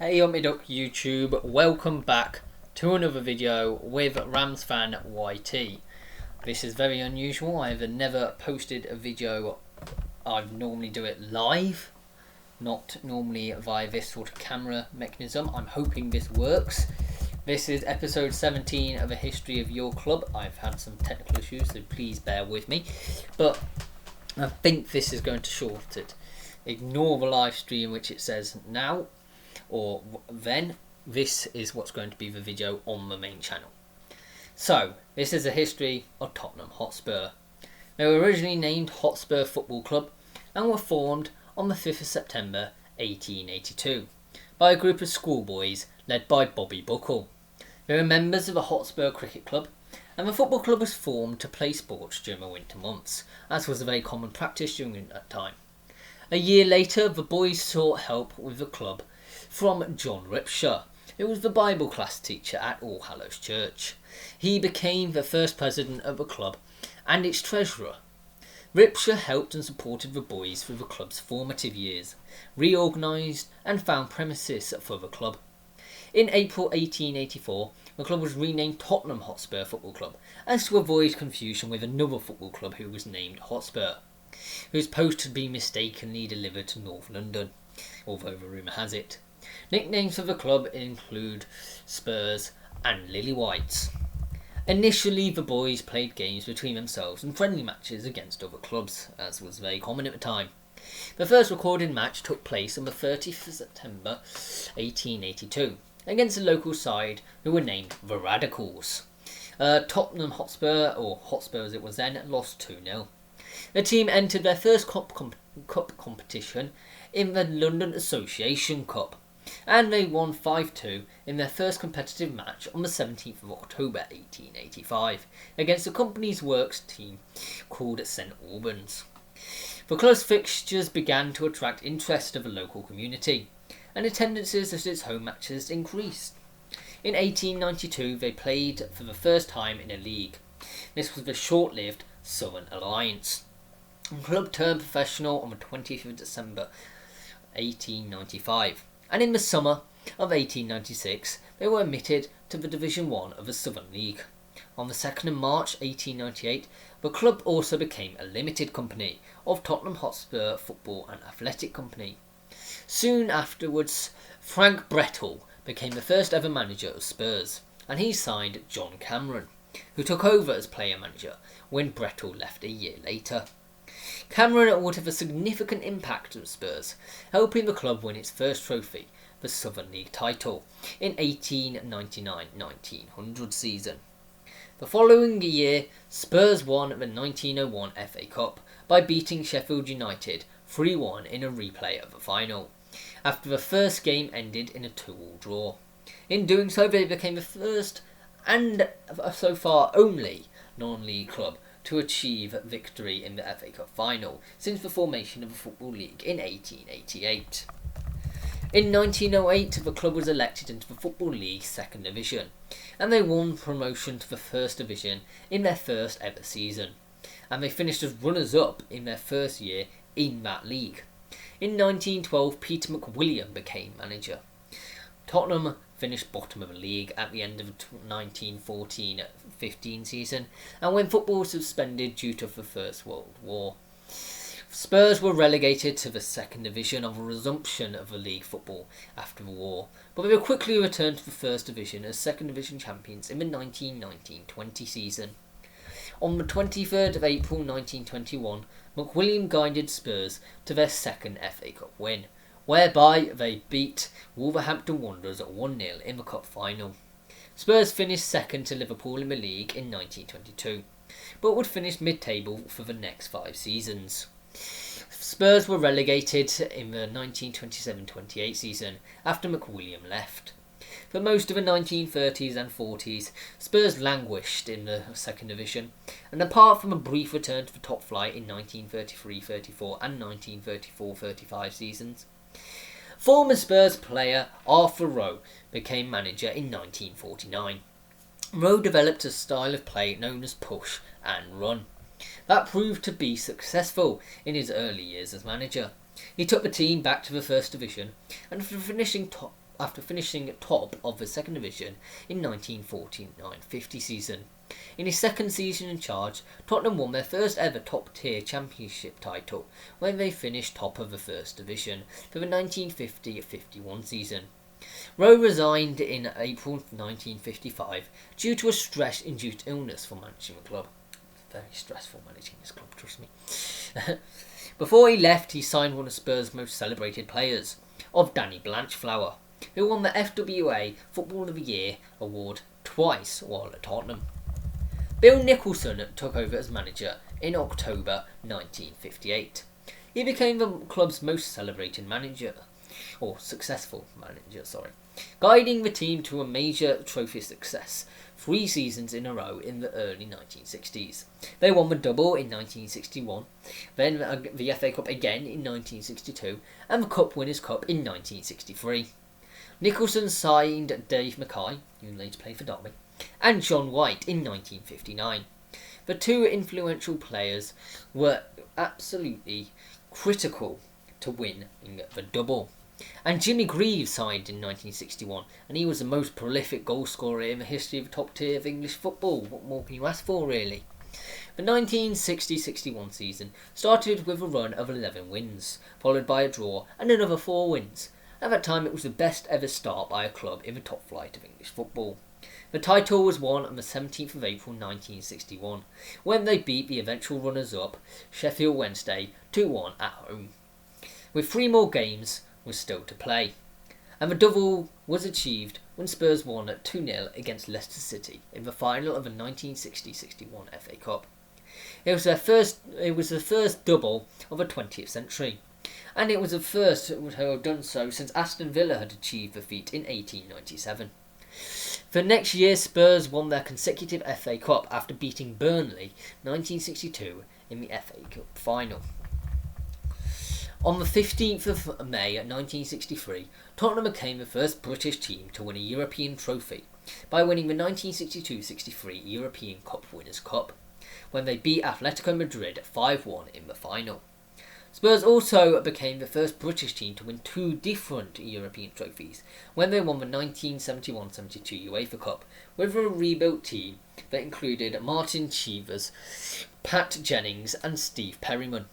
Hey up YouTube, welcome back to another video with Rams fan YT. This is very unusual. I've never posted a video. I normally do it live, not normally via this sort of camera mechanism. I'm hoping this works. This is episode 17 of A History of Your Club. I've had some technical issues, so please bear with me. But I think this is going to short it. Ignore the live stream which it says now or then. This is what's going to be the video on the main channel. So, this is a history of Tottenham Hotspur. They were originally named Hotspur Football Club and were formed on the 5th of September 1882 by a group of schoolboys led by Bobby Buckle. They were members of the Hotspur Cricket Club, and the football club was formed to play sports during the winter months, as was a very common practice during that time. A year later, the boys sought help with the club from John Ripshaw, who was the Bible class teacher at All Hallows Church. He became the first president of the club and its treasurer. Ripshaw helped and supported the boys through the club's formative years, reorganised and found premises for the club. In April 1884, the club was renamed Tottenham Hotspur Football Club, as to avoid confusion with another football club who was named Hotspur, whose post had been mistakenly delivered to North London, although the rumour has it. Nicknames for the club include Spurs and Lily Whites. Initially, the boys played games between themselves and friendly matches against other clubs, as was very common at the time. The first recorded match took place on the 30th of September 1882 against a local side who were named the Radicals. Tottenham Hotspur, or Hotspur as it was then, lost 2-0. The team entered their first cup competition in the London Association Cup, and they won 5-2 in their first competitive match on the 17th of October 1885 against the company's works team called St. Albans. The club's fixtures began to attract interest of the local community, and attendances at its home matches increased. In 1892 they played for the first time in a league. This was the short-lived Southern Alliance. The club turned professional on the 20th of December 1895, and in the summer of 1896 they were admitted to the Division 1 of the Southern League. On the 2nd of March 1898, the club also became a limited company of Tottenham Hotspur Football and Athletic Company. Soon afterwards, Frank Brettle became the first ever manager of Spurs, and he signed John Cameron, who took over as player manager when Brettle left a year later. Cameron would have a significant impact on Spurs, helping the club win its first trophy, the Southern League title, in 1899-1900 season. The following year, Spurs won the 1901 FA Cup by beating Sheffield United 3-1 in a replay of the final, after the first game ended in a 2-2 draw. In doing so, they became the first and so far only non-league club to achieve victory in the FA Cup final since the formation of the Football League in 1888. In 1908, the club was elected into the Football League Second Division, and they won promotion to the First Division in their first ever season, and they finished as runners-up in their first year in that league. In 1912, Peter McWilliam became manager. Tottenham finished bottom of the league at the end of the 1914-15 season, and when football was suspended due to the First World War. Spurs were relegated to the second division on the resumption of the league football after the war, but they were quickly returned to the first division as second division champions in the 1919-20 season. On the 23rd of April 1921, McWilliam guided Spurs to their second FA Cup win, whereby they beat Wolverhampton Wanderers at 1-0 in the cup final. Spurs finished second to Liverpool in the league in 1922, but would finish mid-table for the next 5 seasons. Spurs were relegated in the 1927-28 season after McWilliam left. For most of the 1930s and 40s, Spurs languished in the second division, and apart from a brief return to the top flight in 1933-34 and 1934-35 seasons, former Spurs player Arthur Rowe became manager in 1949. Rowe developed a style of play known as push and run that proved to be successful in his early years as manager. He took the team back to the first division, and after finishing top after finishing top of the second division in 1949-50 season. In his second season in charge, Tottenham won their first ever top-tier championship title when they finished top of the first division for the 1950-51 season. Rowe resigned in April 1955 due to a stress-induced illness for managing the club. Very stressful managing this club, trust me. Before he left, he signed one of Spurs' most celebrated players, of Danny Blanchflower, who won the FWA Football of the Year award twice while at Tottenham. Bill Nicholson took over as manager in October 1958. He became the club's most celebrated manager, or successful manager, guiding the team to a major trophy success 3 seasons in a row in the early 1960s. They won the double in 1961, then the FA Cup again in 1962, and the Cup Winners' Cup in 1963. Nicholson signed Dave Mackay, who later played for Derby, and John White in 1959. The two influential players were absolutely critical to win the double. And Jimmy Greaves signed in 1961, and he was the most prolific goalscorer in the history of the top tier of English football. What more can you ask for, really? The 1960-61 season started with a run of 11 wins, followed by a draw and another 4 wins. At that time, it was the best ever start by a club in the top flight of English football. The title was won on the 17th of April 1961, when they beat the eventual runners-up Sheffield Wednesday 2-1 at home, with 3 more games was still to play, and the double was achieved when Spurs won at 2-0 against Leicester City in the final of the 1960-61 FA Cup. It was the first double of the 20th century, and it was the first to have done so since Aston Villa had achieved the feat in 1897. The next year, Spurs won their consecutive FA Cup after beating Burnley 1962 in the FA Cup final. On the 15th of May 1963, Tottenham became the first British team to win a European trophy by winning the 1962-63 European Cup Winners' Cup, when they beat Atletico Madrid 5-1 in the final. Spurs also became the first British team to win 2 different European trophies when they won the 1971-72 UEFA Cup with a rebuilt team that included Martin Chivers, Pat Jennings and Steve Perryman.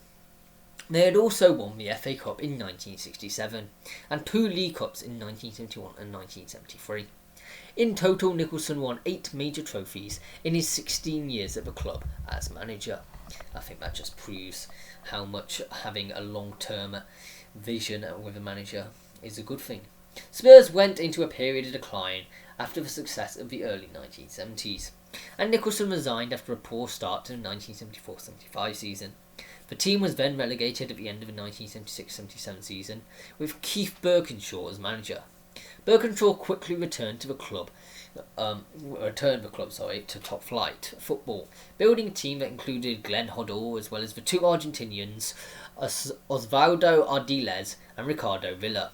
They had also won the FA Cup in 1967 and 2 League Cups in 1971 and 1973. In total, Nicholson won 8 major trophies in his 16 years at the club as manager. I think that just proves how much having a long-term vision with a manager is a good thing. Spurs went into a period of decline after the success of the early 1970s, and Nicholson resigned after a poor start to the 1974-75 season. The team was then relegated at the end of the 1976-77 season, with Keith Burkinshaw as manager. Burkinshaw quickly returned the club to top flight football, building a team that included Glenn Hoddle as well as the 2 Argentinians, Osvaldo Ardiles and Ricardo Villa.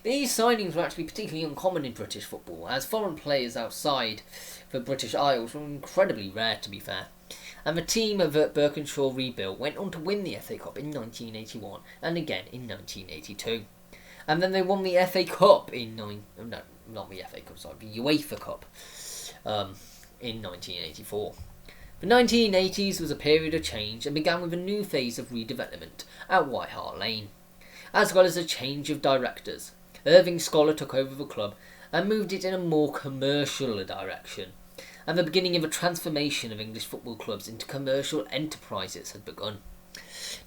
These signings were actually particularly uncommon in British football, as foreign players outside the British Isles were incredibly rare, to be fair. And the team that Burkinshaw rebuilt went on to win the FA Cup in 1981 and again in 1982. And then they won the FA Cup the UEFA Cup in 1984. The 1980s was a period of change and began with a new phase of redevelopment at White Hart Lane, as well as a change of directors. Irving Scholar took over the club and moved it in a more commercial direction, and the beginning of a transformation of English football clubs into commercial enterprises had begun.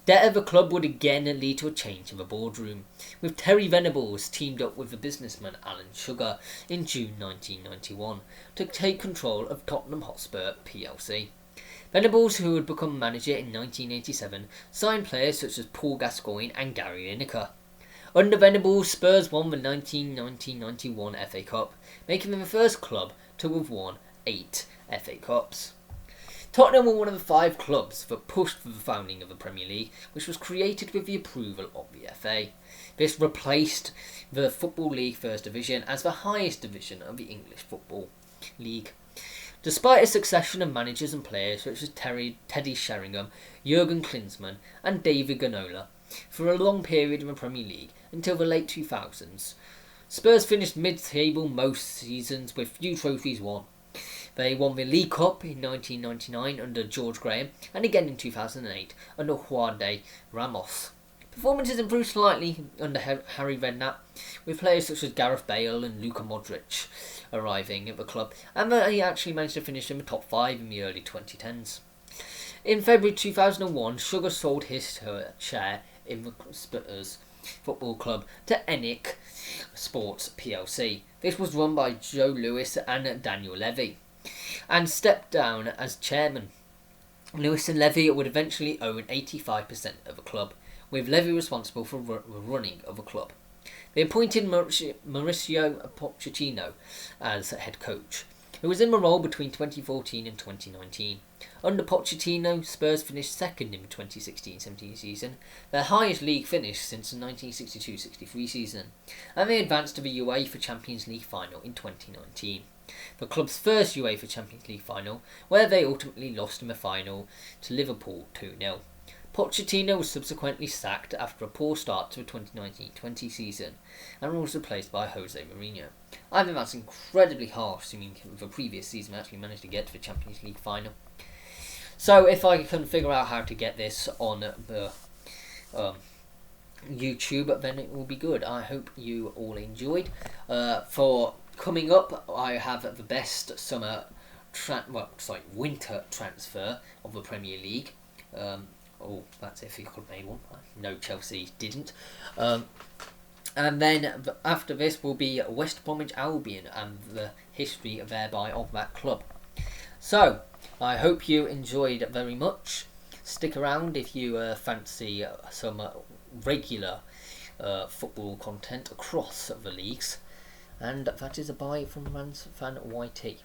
Debt of the club would again lead to a change in the boardroom, with Terry Venables teamed up with the businessman Alan Sugar in June 1991 to take control of Tottenham Hotspur plc. Venables, who had become manager in 1987, signed players such as Paul Gascoigne and Gary Lineker. Under Venables, Spurs won the 1990-91 FA Cup, making them the first club to have won 8 FA Cups. Tottenham were one of the 5 clubs that pushed for the founding of the Premier League, which was created with the approval of the FA. This replaced the Football League First Division as the highest division of the English Football League. Despite a succession of managers and players such as Teddy Sheringham, Jurgen Klinsmann and David Ginola for a long period in the Premier League until the late 2000s, Spurs finished mid-table most seasons with few trophies won. They won the League Cup in 1999 under George Graham and again in 2008 under Juan de Ramos. Performances improved slightly under Harry Redknapp, with players such as Gareth Bale and Luka Modric arriving at the club, and they actually managed to finish in the top 5 in the early 2010s. In February 2001, Sugar sold his share in the Spurs Football Club to ENIC Sports plc. This was run by Joe Lewis and Daniel Levy, and stepped down as chairman. Lewis and Levy would eventually own 85% of the club, with Levy responsible for the running of the club. They appointed Mauricio Pochettino as head coach, who was in the role between 2014 and 2019. Under Pochettino, Spurs finished second in the 2016-17 season, their highest league finish since the 1962-63 season, and they advanced to the UEFA Champions League final in 2019. The club's first UEFA Champions League final, where they ultimately lost in the final to Liverpool 2-0. Pochettino was subsequently sacked after a poor start to the 2019-20 season and was replaced by Jose Mourinho. I think that's incredibly harsh, assuming the previous season actually managed to get to the Champions League final. So if I can figure out how to get this on the YouTube, then it will be good. I hope you all enjoyed. For coming up, I have the best winter transfer of the Premier League. That's if you could have made one. No, Chelsea didn't. And then after this will be West Bromwich Albion and the history thereby of that club. So, I hope you enjoyed very much. Stick around if you fancy some regular football content across the leagues. And that is a bye from Rams Fan YT.